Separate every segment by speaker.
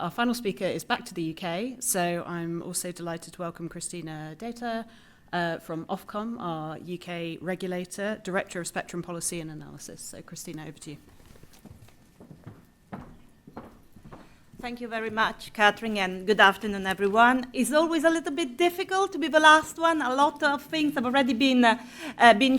Speaker 1: Our final speaker is back to the UK, so I'm also delighted to welcome Cristina from OFCOM, our UK regulator, Director of Spectrum Policy and Analysis. So Cristina, over to you.
Speaker 2: Thank you very much, Catherine, and good afternoon, everyone. It's always a little bit difficult to be the last one. A lot of things have already been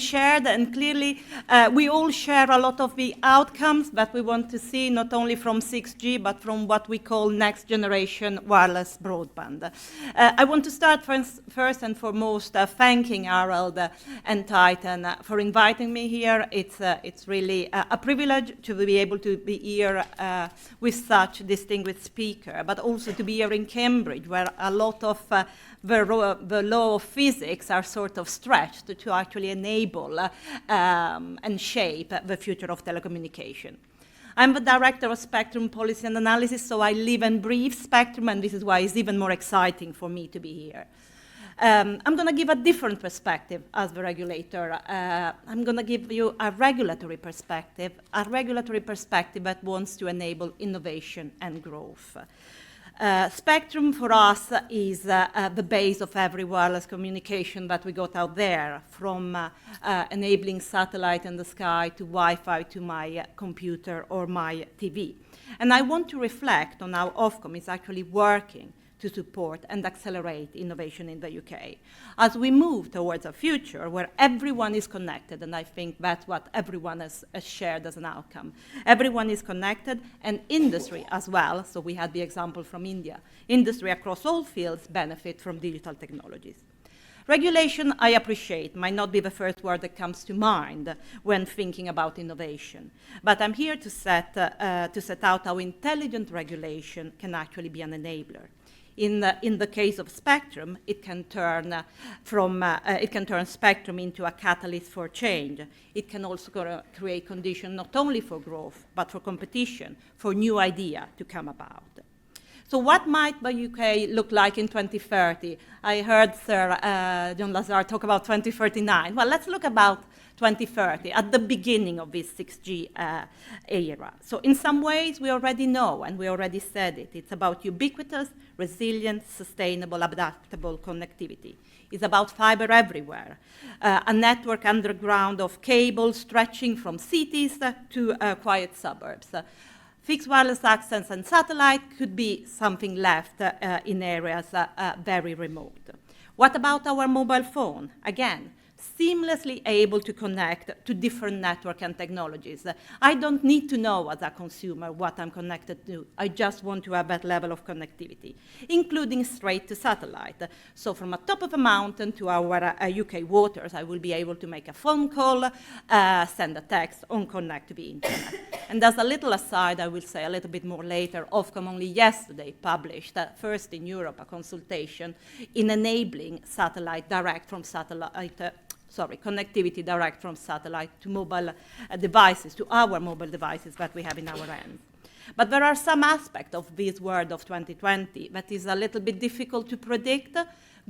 Speaker 2: shared, and clearly we all share a lot of the outcomes that we want to see, not only from 6G, but from what we call next generation wireless broadband. I want to start first and foremost thanking Harold and Titan for inviting me here. It's really a privilege to be able to be here with such distinguished speaker, but also to be here in Cambridge, where a lot of the law of physics are sort of stretched to actually enable and shape the future of telecommunication. I'm the Director of Spectrum Policy and Analysis, so I live and breathe spectrum, and this is why it's even more exciting for me to be here. I'm going to give a different perspective as the regulator. I'm going to give you a regulatory perspective that wants to enable innovation and growth. Spectrum for us is the base of every wireless communication that we got out there, from enabling satellite in the sky to Wi-Fi to my computer or my TV. And I want to reflect on how OFCOM is actually working to support and accelerate innovation in the UK, as we move towards a future where everyone is connected, and I think that's what everyone has shared as an outcome. Everyone is connected, and industry as well, so we had the example from India. Industry across all fields benefit from digital technologies. Regulation, I appreciate, might not be the first word that comes to mind when thinking about innovation, but I'm here to set out how intelligent regulation can actually be an enabler. In the case of spectrum, it can turn spectrum into a catalyst for change. It can also create conditions not only for growth, but for competition, for new ideas to come about. So what might the UK look like in 2030? I heard Sir John Lazar talk about 2039. Well, let's look about 2030, at the beginning of this 6G era. So in some ways, we already know, and we already said it. It's about ubiquitous, resilient, sustainable, adaptable connectivity. It's about fiber everywhere, a network underground of cables stretching from cities to quiet suburbs. Fixed wireless access and satellite could be something left in areas very remote. What about our mobile phone? Again, seamlessly able to connect to different network and technologies. I don't need to know as a consumer what I'm connected to. I just want to have that level of connectivity, including straight to satellite. So from the top of a mountain to our UK waters, I will be able to make a phone call, send a text, or connect to the internet. And as a little aside, I will say a little bit more later, OFCOM only yesterday published, first in Europe, a consultation in enabling connectivity direct from satellite to mobile devices, to our mobile devices that we have in our hands. But there are some aspects of this world of 2020 that is a little bit difficult to predict.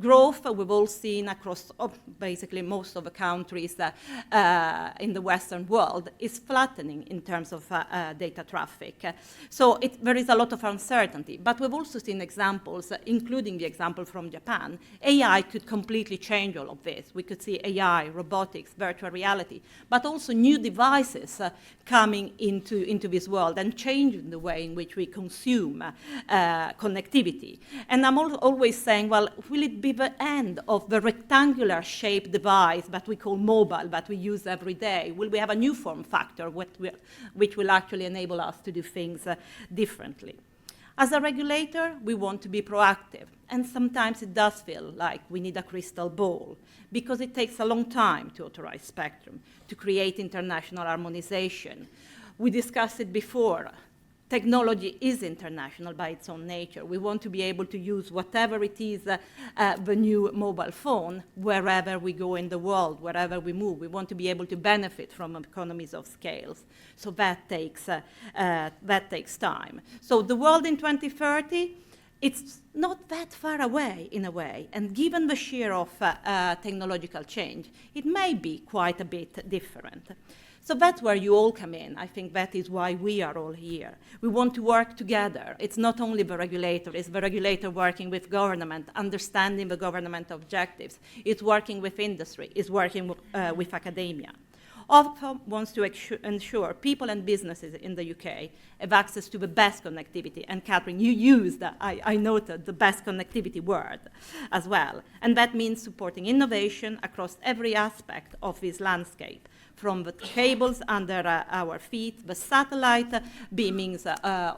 Speaker 2: Growth, we've all seen across basically most of the countries in the Western world, is flattening in terms of data traffic. So there is a lot of uncertainty. But we've also seen examples, including the example from Japan. AI could completely change all of this. We could see AI, robotics, virtual reality, but also new devices coming into this world and changing the way in which we consume connectivity. And I'm always saying, well, will it be the end of the rectangular shaped device that we call mobile, that we use every day? Will we have a new form factor which will actually enable us to do things differently? As a regulator, we want to be proactive. And sometimes it does feel like we need a crystal ball, because it takes a long time to authorize spectrum, to create international harmonization. We discussed it before. Technology is international by its own nature. We want to be able to use whatever it is, the new mobile phone, wherever we go in the world, wherever we move. We want to be able to benefit from economies of scales. So that takes time. So the world in 2030 it's not that far away in a way, and given the sheer of technological change, it may be quite a bit different. So that's where you all come in. I think that is why we are all here. We want to work together. It's not only the regulator, it's the regulator working with government, understanding the government objectives. It's working with industry, it's working with academia. OFCOM wants to ensure people and businesses in the UK have access to the best connectivity. And Catherine, you used, I noted, the best connectivity word as well. And that means supporting innovation across every aspect of this landscape, from the cables under our feet, the satellite beamings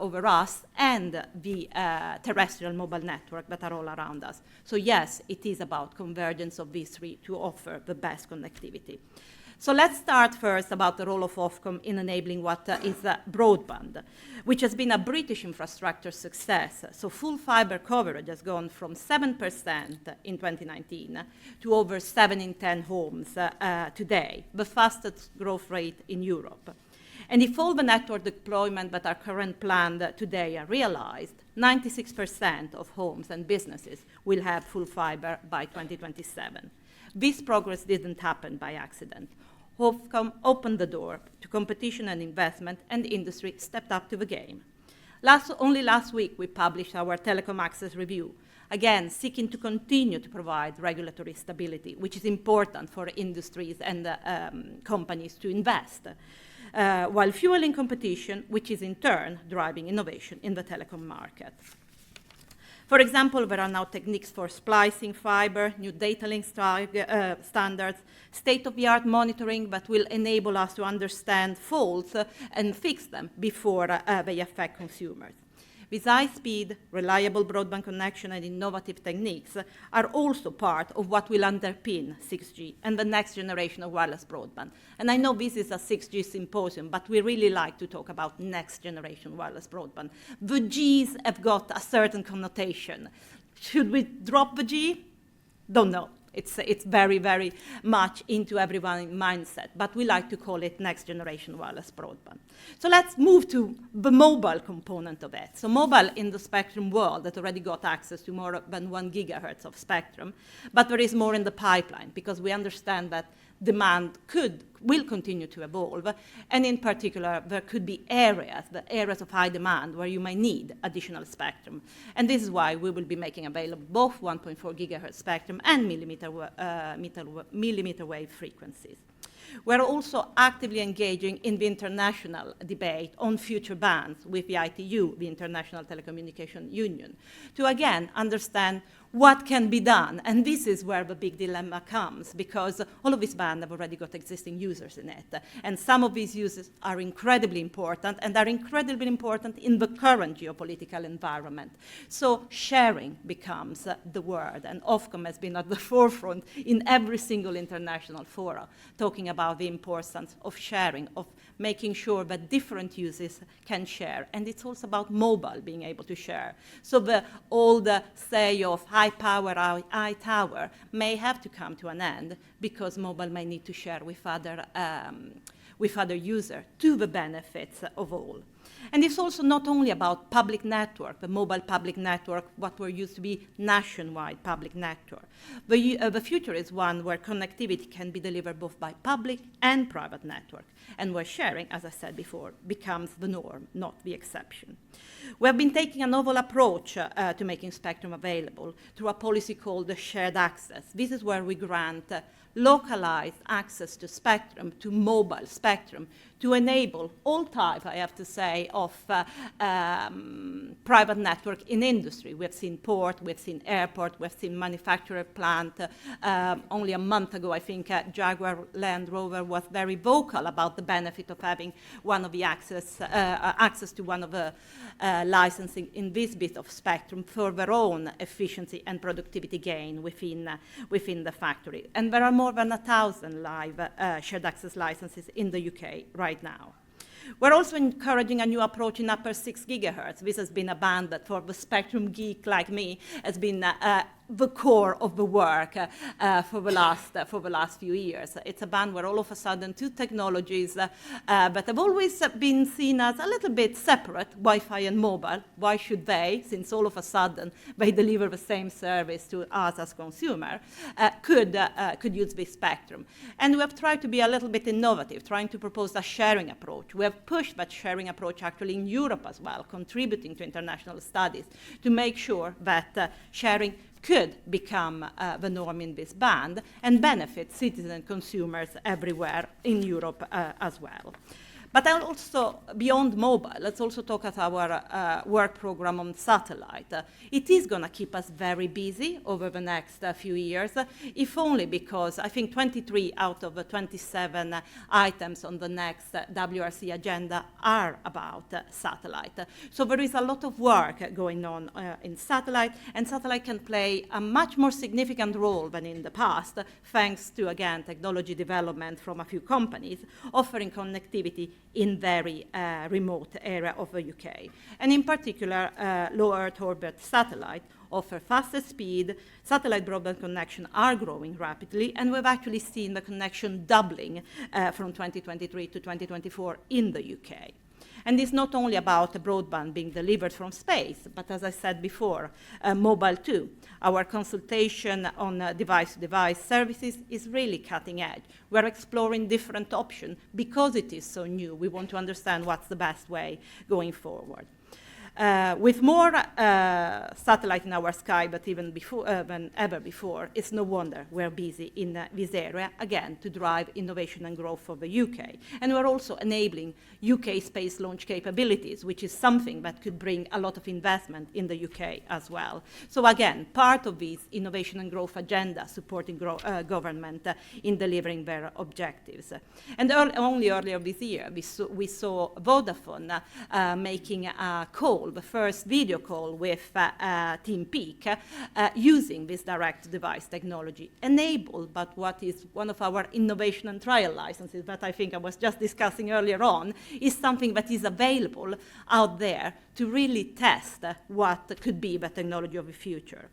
Speaker 2: over us, and the terrestrial mobile network that are all around us. So yes, it is about convergence of these three to offer the best connectivity. So let's start first about the role of OFCOM in enabling what is broadband, which has been a British infrastructure success. So full fiber coverage has gone from 7% in 2019 to over 7 in 10 homes today, the fastest growth rate in Europe. And if all the network deployment that are currently planned today are realized, 96% of homes and businesses will have full fiber by 2027. This progress didn't happen by accident. OFCOM opened the door to competition and investment, and the industry stepped up to the game. Only last week, we published our Telecom Access Review, again, seeking to continue to provide regulatory stability, which is important for industries and companies to invest, while fueling competition, which is in turn driving innovation in the telecom market. For example, there are now techniques for splicing fiber, new data link standards, state-of-the-art monitoring that will enable us to understand faults and fix them before they affect consumers. With high-speed, reliable broadband connection and innovative techniques are also part of what will underpin 6G and the next generation of wireless broadband. And I know this is a 6G symposium, but we really like to talk about next generation wireless broadband. The Gs have got a certain connotation. Should we drop the G? Don't know. It's very, very much into everyone's mindset, but we like to call it next generation wireless broadband. So let's move to the mobile component of it. So mobile in the spectrum world that already got access to more than 1 gigahertz of spectrum, but there is more in the pipeline because we understand that demand will continue to evolve, and in particular, there could be the areas of high demand where you might need additional spectrum. And this is why we will be making available both 1.4 gigahertz spectrum and millimeter wave frequencies. We're also actively engaging in the international debate on future bands with the ITU, the International Telecommunication Union, to again understand what can be done. And this is where the big dilemma comes, because all of these bands have already got existing users in it. And some of these users are incredibly important, and are incredibly important in the current geopolitical environment. So sharing becomes the word, and OFCOM has been at the forefront in every single international forum, talking about the importance of sharing, of making sure that different users can share. And it's also about mobile being able to share. So the old say of high power, high tower may have to come to an end, because mobile may need to share with other users to the benefits of all. And it's also not only about public network, the mobile public network, what were used to be nationwide public network. The future is one where connectivity can be delivered both by public and private network, and where sharing, as I said before, becomes the norm, not the exception. We have been taking a novel approach to making spectrum available through a policy called the shared access. This is where we grant localized access to spectrum, to mobile spectrum, to enable all type, I have to say, of private network in industry. We have seen port, we have seen airport, we have seen manufacturer plant. Only a month ago, I think Jaguar Land Rover was very vocal about the benefit of having one of the access to one of the licensing in this bit of spectrum for their own efficiency and productivity gain within the factory. And there are more than 1,000 live shared access licenses in the UK right now. We're also encouraging a new approach in upper 6 gigahertz. This has been a band that, for the spectrum geek like me, has been the core of the work for the last few years. It's a band where all of a sudden two technologies that have always been seen as a little bit separate, Wi-Fi and mobile. Why should they, since all of a sudden they deliver the same service to us as consumer, could use this spectrum? And we have tried to be a little bit innovative, trying to propose a sharing approach. We have pushed that sharing approach actually in Europe as well, contributing to international studies to make sure that sharing could become the norm in this band and benefit citizens and consumers everywhere in Europe as well. But also, beyond mobile, let's also talk about our work program on satellite. It is going to keep us very busy over the next few years, if only because I think 23 out of the 27 items on the next WRC agenda are about satellite. So there is a lot of work going on in satellite, and satellite can play a much more significant role than in the past, thanks to, again, technology development from a few companies, offering connectivity in very remote area of the UK. And in particular, low Earth orbit satellite offer faster speed. Satellite broadband connection are growing rapidly, and we've actually seen the connection doubling from 2023 to 2024 in the UK. And it's not only about broadband being delivered from space, but as I said before, mobile too. Our consultation on device-to-device services is really cutting edge. We're exploring different options because it is so new. We want to understand what's the best way going forward. With more satellite in our sky, but even before, than ever before, it's no wonder we're busy in this area, again, to drive innovation and growth for the UK. And we're also enabling UK space launch capabilities, which is something that could bring a lot of investment in the UK as well. So again, part of this innovation and growth agenda supporting government in delivering their objectives. And only earlier this year, we saw Vodafone making a call, the first video call with Team Peak, using this direct device technology, enabled by what is one of our innovation and trial licenses that I think I was just discussing earlier on, is something that is available out there to really test what could be the technology of the future.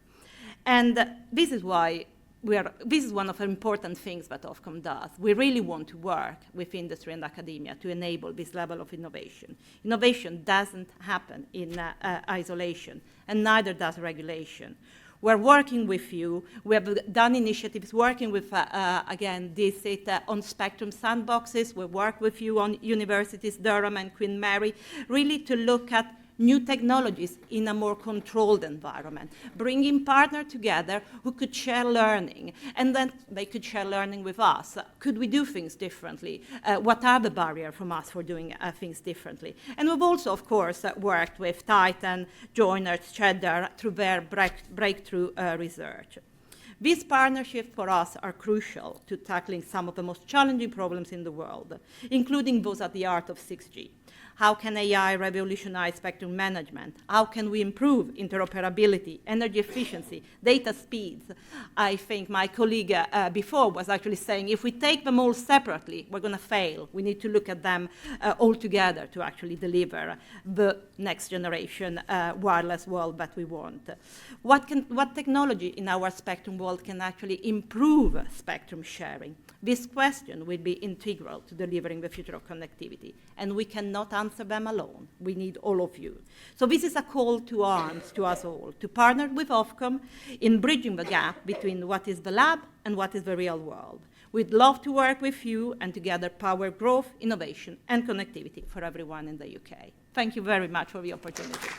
Speaker 2: And this is why this is one of the important things that OFCOM does. We really want to work with industry and academia to enable this level of innovation. Innovation doesn't happen in isolation, and neither does regulation. We're working with you. We have done initiatives working with, again, DCIT on spectrum sandboxes. We work with you on universities, Durham and Queen Mary, really to look at new technologies in a more controlled environment, bringing partners together who could share learning, and then they could share learning with us. Could we do things differently? What are the barriers from us for doing things differently? And we've also, of course, worked with Titan, Joiners, Cheddar through their breakthrough research. These partnerships for us are crucial to tackling some of the most challenging problems in the world, including those at the heart of 6G. How can AI revolutionize spectrum management? How can we improve interoperability, energy efficiency, data speeds? I think my colleague before was actually saying if we take them all separately, we're going to fail. We need to look at them all together to actually deliver the next generation wireless world that we want. What technology in our spectrum world can actually improve spectrum sharing? This question will be integral to delivering the future of connectivity, and we cannot answer them alone. We need all of you. So this is a call to arms to us all, to partner with OFCOM in bridging the gap between what is the lab and what is the real world. We'd love to work with you and together power growth, innovation, and connectivity for everyone in the UK. Thank you very much for the opportunity.